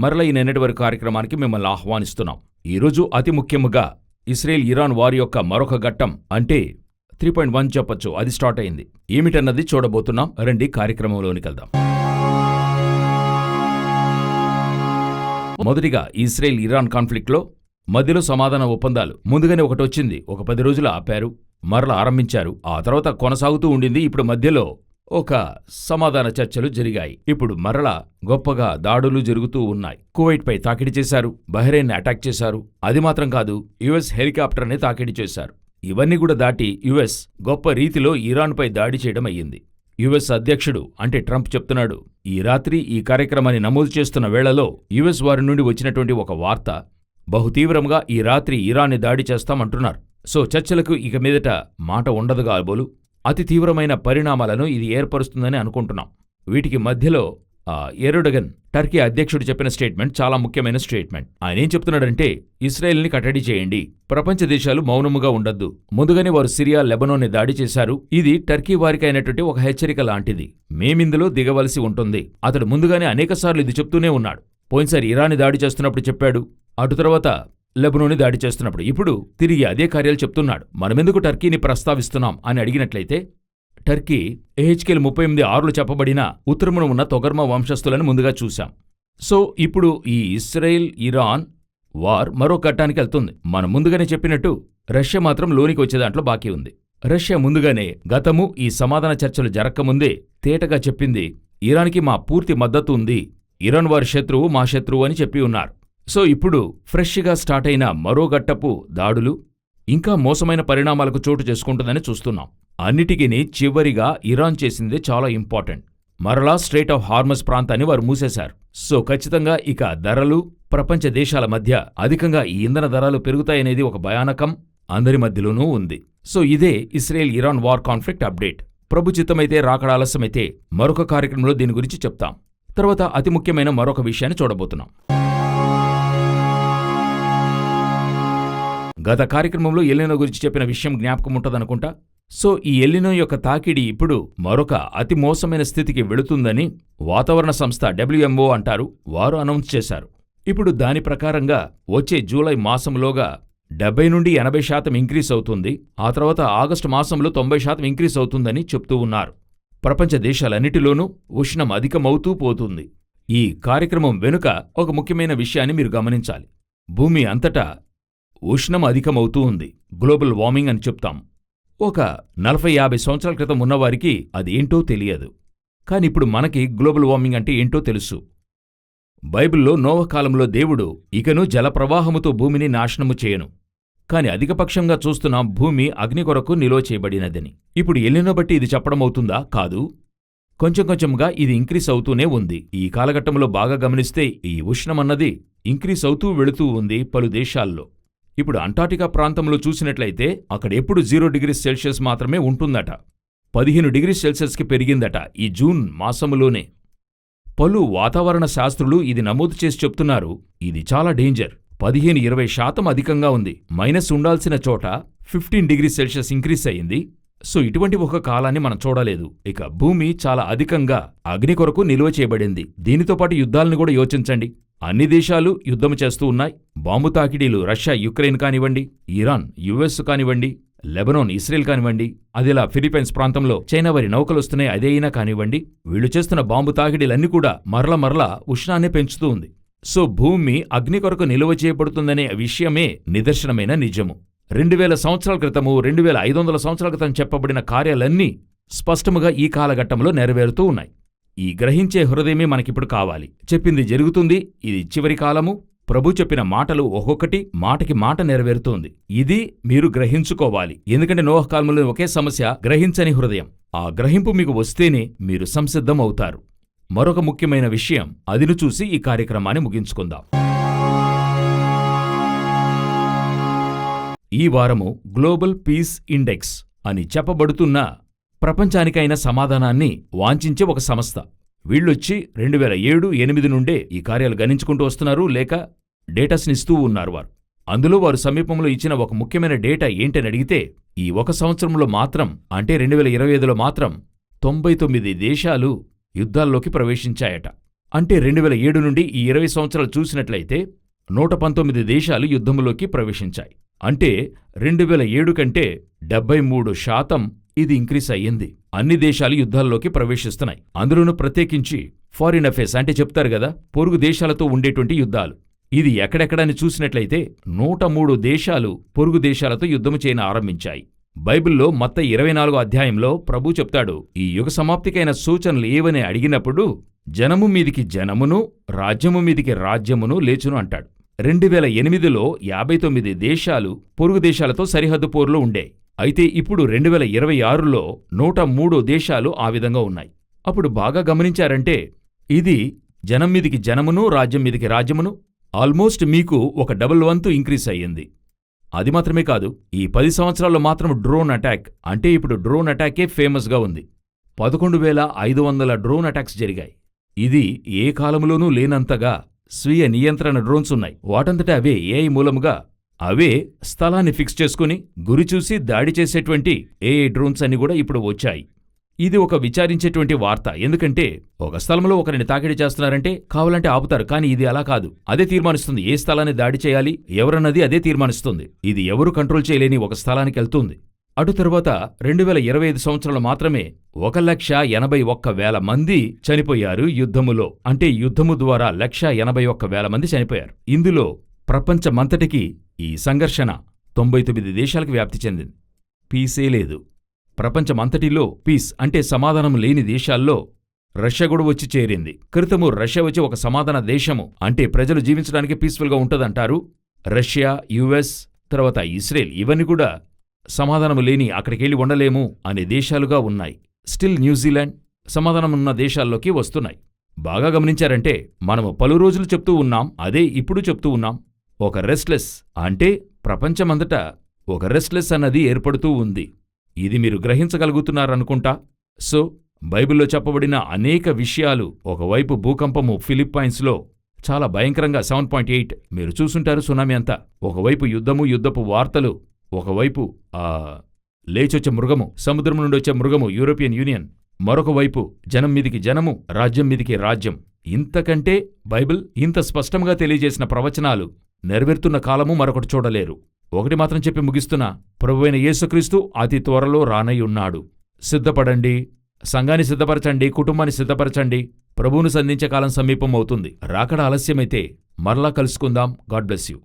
మరల ఈ నిన్నటి వరకు కార్యక్రమానికి మిమ్మల్ని ఆహ్వానిస్తున్నాం. ఈరోజు అతి ముఖ్యముగా ఇస్రాయేల్ ఇరాన్ వార్ యొక్క మరొక ఘట్టం అంటే 3.1 చెప్పొచ్చు, అది స్టార్ట్ అయింది. ఏమిటన్నది చూడబోతున్నాం. రండి కార్యక్రమంలోనికి వెళ్దాం. మొదటిగా ఇస్రాయేల్ ఇరాన్ కాన్ఫ్లిక్ట్లో మధ్యలో సమాధాన ఒప్పందాలు ముందుగానే ఒకటి వచ్చింది, ఒక 10 రోజులు ఆపారు, మరల ఆరంభించారు, ఆ తర్వాత కొనసాగుతూ ఉండింది. ఇప్పుడు మధ్యలో ఒక సమాధాన చర్చలు జరిగాయి. ఇప్పుడు మరలా గొప్పగా దాడులు జరుగుతూ ఉన్నాయి. కువైట్పై తాకిడి చేశారు, బహ్రెయిన్ని అటాక్ చేశారు. అది మాత్రం కాదు, యుఎస్ హెలికాప్టర్ని తాకిడి చేశారు. ఇవన్నీ కూడా దాటి యుఎస్ గొప్ప రీతిలో ఇరాన్పై దాడి చేయడం అయ్యింది. యుఎస్ అధ్యక్షుడు అంటే ట్రంప్ చెప్తున్నాడు, ఈ రాత్రి ఈ కార్యక్రమాన్ని నమోదు చేస్తున్న వేళలో యుఎస్ వారి నుండి వచ్చినటువంటి ఒక వార్త, బహుతీవ్రంగా ఈ రాత్రి ఇరాన్ని దాడి చేస్తామంటున్నారు. సో చర్చలకు ఇక మీదట మాట ఉండదు కాబోలు. అతి తీవ్రమైన పరిణామాలను ఇది ఏర్పరుస్తుందని అనుకుంటున్నాం. వీటికి మధ్యలో ఎర్డోగన్ టర్కీ అధ్యక్షుడు చెప్పిన స్టేట్మెంట్ చాలా ముఖ్యమైన స్టేట్మెంట్. ఆయన ఏం చెప్తున్నాడంటే, ఇస్రాయెల్ని కట్టడి చేయండి, ప్రపంచ దేశాలు మౌనముగా ఉండొద్దు. ముందుగానే వారు సిరియా, లెబనాన్ని దాడి చేశారు. ఇది టర్కీ వారికి అయినటువంటి ఒక హెచ్చరిక లాంటిది. మేమిందులో దిగవలసి ఉంటుంది. అతడు ముందుగానే అనేకసార్లు ఇది చెప్తూనే ఉన్నాడు. పోయినసారి ఇరాన్ని దాడి చేస్తున్నప్పుడు చెప్పాడు, అటు తర్వాత లెబనాన్ని దాడి చేస్తున్నప్పుడు, ఇప్పుడు తిరిగి అదే కార్యాలు చెప్తున్నాడు. మనమెందుకు టర్కీని ప్రస్తావిస్తున్నాం అని అడిగినట్లయితే, టర్కీ ఎహెచ్కేల్ 38:6 చెప్పబడిన ఉత్తరమున ఉన్న తొగర్మా వంశస్థులను ముందుగా చూశాం. సో ఇప్పుడు ఈ ఇస్రాయేల్ ఇరాన్ వార్ మరో ఘట్టానికి వెళ్తుంది. మనం ముందుగానే చెప్పినట్టు రష్యా మాత్రం లోనికి వచ్చే దాంట్లో బాకీ ఉంది. రష్యా ముందుగానే గతము ఈ సమాధాన చర్చలు జరక్కముందే తేటగా చెప్పింది, ఇరాన్కి మా పూర్తి మద్దతు ఉంది, ఇరాన్ వారి శత్రువు మా శత్రువు అని చెప్పి ఉన్నారు. సో ఇప్పుడు ఫ్రెష్గా స్టార్ట్ అయిన మరో ఘట్టపు దాడులు ఇంకా మోసమైన పరిణామాలకు చోటు చేసుకుంటుందని చూస్తున్నాం. అన్నిటికీ చివరిగా ఇరాన్ చేసిందే చాలా ఇంపార్టెంట్. మరలా స్ట్రెయిట్ ఆఫ్ హార్మస్ ప్రాంతాన్ని వారు మూసేశారు. సో ఖచ్చితంగా ఇక ధరలు ప్రపంచ దేశాల మధ్య అధికంగా ఈ ఇంధన ధరలు పెరుగుతాయనేది ఒక భయానకం అందరి మధ్యలోనూ ఉంది. సో ఇదే Israel Iran war conflict update. ప్రభు చిత్తమైతే రాకడ ఆలస్యమైతే మరొక కార్యక్రమంలో దీని గురించి చెప్తాం. తర్వాత అతి ముఖ్యమైన మరొక విషయాన్ని చూడబోతున్నాం. గత కార్యక్రమంలో ఎల్నినో గురించి చెప్పిన విషయం జ్ఞాపకం ఉంటుందనుకుంటా. సో ఈ ఎల్నినో యొక్క తాకిడి ఇప్పుడు మరొక అతి మోసమైన స్థితికి వెళుతుందని వాతావరణ సంస్థ WMO అంటారు, వారు అనౌన్స్ చేశారు. ఇప్పుడు దాని ప్రకారంగా వచ్చే జూలై మాసంలోగా 70 నుండి 80% ఇంక్రీస్ అవుతుంది. ఆ తర్వాత ఆగస్టు మాసంలో 90% ఇంక్రీస్ అవుతుందని చెప్తూ ఉన్నారు. ప్రపంచ దేశాలన్నిటిలోనూ ఉష్ణం అధికమవుతూ పోతుంది. ఈ కార్యక్రమం వెనుక ఒక ముఖ్యమైన విషయాన్ని మీరు గమనించాలి. భూమి అంతటా ఉష్ణం అధికమవుతూ ఉంది. గ్లోబల్ వార్మింగ్ అని చెప్తాం. ఒక 40-50 సంవత్సరాల క్రితం ఉన్నవారికి అది ఏంటో తెలియదు. కాని ఇప్పుడు మనకి గ్లోబల్ వార్మింగ్ అంటే ఏంటో తెలుసు. బైబిల్లో నోవహు కాలంలో దేవుడు ఇకను జలప్రవాహముతో భూమిని నాశనము చేయను, కాని అధికపక్షంగా చూస్తున్నాం భూమి అగ్ని కొరకు నిలువ చేయబడినదని. ఇప్పుడు ఎల్నినో బట్టి ఇది చెప్పడమవుతుందా? కాదు. కొంచెం కొంచెంగా ఇది ఇంక్రీస్ అవుతూనే ఉంది. ఈ కాలఘట్టంలో బాగా గమనిస్తే ఈ ఉష్ణమన్నది ఇంక్రీస్ అవుతూ వెళుతూ ఉంది పలు దేశాల్లో. ఇప్పుడు అంటార్టికా ప్రాంతంలో చూసినట్లయితే అక్కడ ఎప్పుడు 0 డిగ్రీస్ సెల్సియస్ మాత్రమే ఉంటుందట. 15 డిగ్రీస్ సెల్సియస్కి పెరిగిందట ఈ జూన్ మాసములోనే. పలు వాతావరణ శాస్త్రులు ఇది నమోదు చేసి చెప్తున్నారు, ఇది చాలా డేంజర్. 15-20% అధికంగా ఉంది. మైనస్ ఉండాల్సిన చోట 15 డిగ్రీస్ సెల్సియస్ ఇంక్రీస్ అయింది. సో ఇటువంటి ఒక కాలాన్ని మనం చూడలేదు. ఇక భూమి చాలా అధికంగా అగ్ని కొరకు నిల్వ చేయబడింది. దీనితో పాటు యుద్ధాలను కూడా యోచించండి. అన్ని దేశాలు యుద్ధము చేస్తూ ఉన్నాయి. బాంబు తాకిడీలు రష్యా యుక్రెయిన్ కానివ్వండి, ఇరాన్ యుఎస్ కానివ్వండి, లెబనాన్ ఇస్రాయెల్ కానివ్వండి, అదిలా ఫిలిప్పైన్స్ ప్రాంతంలో చైనా వారి నౌకలొస్తున్నాయి అదే అయినా కానివ్వండి, వీళ్లు చేస్తున్న బాంబు తాకిడీలన్నీ కూడా మరల ఉష్ణాన్ని పెంచుతూ ఉంది. సో భూమి అగ్ని కొరకు నిలువ చేయబడుతుందనే విషయమే నిదర్శనమైన నిజము. 2000 సంవత్సరాల క్రితము, 2500 సంవత్సరాల క్రితం చెప్పబడిన కార్యాలన్నీ స్పష్టముగా ఈ కాలఘట్టంలో నెరవేరుతూ ఉన్నాయి. ఈ గ్రహించే హృదయమే మనకిప్పుడు కావాలి. చెప్పింది జరుగుతుంది. ఇది చివరి కాలము. ప్రభు చెప్పిన మాటలు ఒక్కొక్కటి మాటకి మాట నెరవేరుతోంది. ఇది మీరు గ్రహించుకోవాలి. ఎందుకంటే నోవహు కాలంలో ఒకే సమస్య, గ్రహించని హృదయం. ఆ గ్రహింపు మీకు వస్తేనే మీరు సంసిద్ధం అవుతారు. మరొక ముఖ్యమైన విషయం, అదిను చూసి ఈ కార్యక్రమాన్ని ముగించుకుందాం. ఈ వారము గ్లోబల్ పీస్ ఇండెక్స్ అని చెప్పబడుతున్న ప్రపంచానికైన సమాధానాన్ని వాంఛించే ఒక సంస్థ. వీళ్ళొచ్చి 2007-8 నుండే ఈ కార్యాలు గణించుకుంటూ వస్తున్నారు, లేక డేటాస్నిస్తూ ఉన్నారు వారు. అందులో వారు సమీపంలో ఇచ్చిన ఒక ముఖ్యమైన డేటా ఏంటని అడిగితే, ఈ ఒక సంవత్సరంలో మాత్రం అంటే 2025లో మాత్రం 99 దేశాలు యుద్ధాల్లోకి ప్రవేశించాయట. అంటే 2007 నుండి ఈ 20 సంవత్సరాలు చూసినట్లయితే 119 దేశాలు యుద్ధంలోకి ప్రవేశించాయి. అంటే 2007 కంటే 73% ఇది ఇంక్రీజ్ అయ్యింది. అన్ని దేశాలు యుద్ధాల్లోకి ప్రవేశిస్తున్నాయి. అందులోనూ ప్రత్యేకించి ఫారిన్ అఫేర్స్ అంటే చెప్తారు గదా, పొరుగు దేశాలతో ఉండేటువంటి యుద్ధాలు. ఇది ఎక్కడెక్కడని చూసినట్లయితే 103 దేశాలు పొరుగు దేశాలతో యుద్ధము చేయన ఆరంభించాయి. బైబిల్లో మత్తయి 24వ అధ్యాయంలో ప్రభు చెప్తాడు, ఈ యుగ సమాప్తికైన సూచనలు ఏవని అడిగినప్పుడు జనము మీదికి జనమును, రాజ్యము మీదికి రాజ్యమును లేచును అంటాడు. 2008లో 59 దేశాలు పొరుగు దేశాలతో సరిహద్దు పోరులో ఉండే. అయితే ఇప్పుడు 2026లో 103 దేశాలు ఆ విధంగా ఉన్నాయి. అప్పుడు బాగా గమనించారంటే ఇది జనం మీదికి జనమును, రాజ్యం మీదికి రాజ్యమును ఆల్మోస్ట్ మీకు ఒక డబుల్ వంతు ఇంక్రీజ్ అయ్యింది. అది మాత్రమే కాదు, ఈ 10 సంవత్సరాల్లో మాత్రం డ్రోన్ అటాక్ అంటే ఇప్పుడు డ్రోన్ అటాకే ఫేమస్గా ఉంది. 11,500 డ్రోన్ అటాక్స్ జరిగాయి. ఇది ఏ కాలంలోనూ లేనంతగా స్వీయ నియంత్రణ డ్రోన్స్ ఉన్నాయి. వాటంతటా అవే ఏఐ మూలముగా అవే స్థలాన్ని ఫిక్స్ చేసుకుని గురి చూసి దాడి చేసేటువంటి ఏఐ డ్రోన్స్ అన్ని కూడా ఇప్పుడు వచ్చాయి. ఇది ఒక విచారించేటువంటి వార్త. ఎందుకంటే ఒక స్థలంలో ఒకరిని తాకిడి చేస్తున్నారంటే కావాలంటే ఆపుతారు, కానీ ఇది అలా కాదు. అదే తీర్మానిస్తుంది ఏ స్థలాన్ని దాడి చేయాలి, ఎవరన్నది అదే తీర్మానిస్తుంది. ఇది ఎవరు కంట్రోల్ చేయలేని ఒక స్థలానికి వెళ్తుంది. అటు తరువాత 2025 సంవత్సరంలో మాత్రమే 1,81,000 మంది చనిపోయారు యుద్ధములో. అంటే యుద్ధము ద్వారా 1,81,000 మంది చనిపోయారు. ఇందులో ప్రపంచమంతటికీ ఈ సంఘర్షణ 99 దేశాలకు వ్యాప్తి చెందింది. పీసే లేదు. ప్రపంచమంతటిలో పీస్ అంటే సమాధానం లేని దేశాల్లో రష్యా కూడా వచ్చి చేరింది. క్రితము రష్యా వచ్చి ఒక సమాధాన దేశము అంటే ప్రజలు జీవించడానికి పీస్ఫుల్గా ఉంటుందంటారు. రష్యా, యుఎస్, తర్వాత ఇస్రేల్ ఇవన్నీ కూడా సమాధానము లేని అక్కడికెళ్ళి ఉండలేము అనే దేశాలుగా ఉన్నాయి. స్టిల్ న్యూజిలాండ్ సమాధానమున్న దేశాల్లోకి వస్తున్నాయి. బాగా గమనించారంటే మనము పలు రోజులు చెప్తూ ఉన్నాం, అదే ఇప్పుడు చెప్తూ ఉన్నాం. ఒక రెస్ట్లెస్ అంటే ప్రపంచమంతటా ఒక రెస్ట్లెస్ అన్నది ఏర్పడుతూ ఉంది. ఇది మీరు గ్రహించగలుగుతున్నారనుకుంటా. సో బైబిల్లో చెప్పబడిన అనేక విషయాలు, ఒకవైపు భూకంపము ఫిలిప్పైన్స్లో చాలా భయంకరంగా 7.8 మీరు చూసుంటారు, సునామీ అంతా. ఒకవైపు యుద్ధము, యుద్ధపు వార్తలు, ఒకవైపు లేచొచ్చే మృగము, సముద్రం నుండి వచ్చే మృగము యూరోపియన్ యూనియన్, మరొక వైపు జనం మీదికి జనము, రాజ్యం మీదికి రాజ్యం. ఇంతకంటే బైబిల్ ఇంత స్పష్టంగా తెలియజేసిన ప్రవచనాలు నెరవేరుతున్న కాలము మరొకటి చూడలేరు. ఒకటి మాత్రం చెప్పి ముగిస్తున్నా, ప్రభువైన యేసుక్రీస్తు అతి త్వరలో రానై ఉన్నాడు. సిద్ధపడండి, సంఘాన్ని సిద్ధపరచండి, కుటుంబాన్ని సిద్ధపరచండి. ప్రభువును సంధించే కాలం సమీపం అవుతుంది. రాకడ ఆలస్యమైతే మరలా కలుసుకుందాం. God bless you.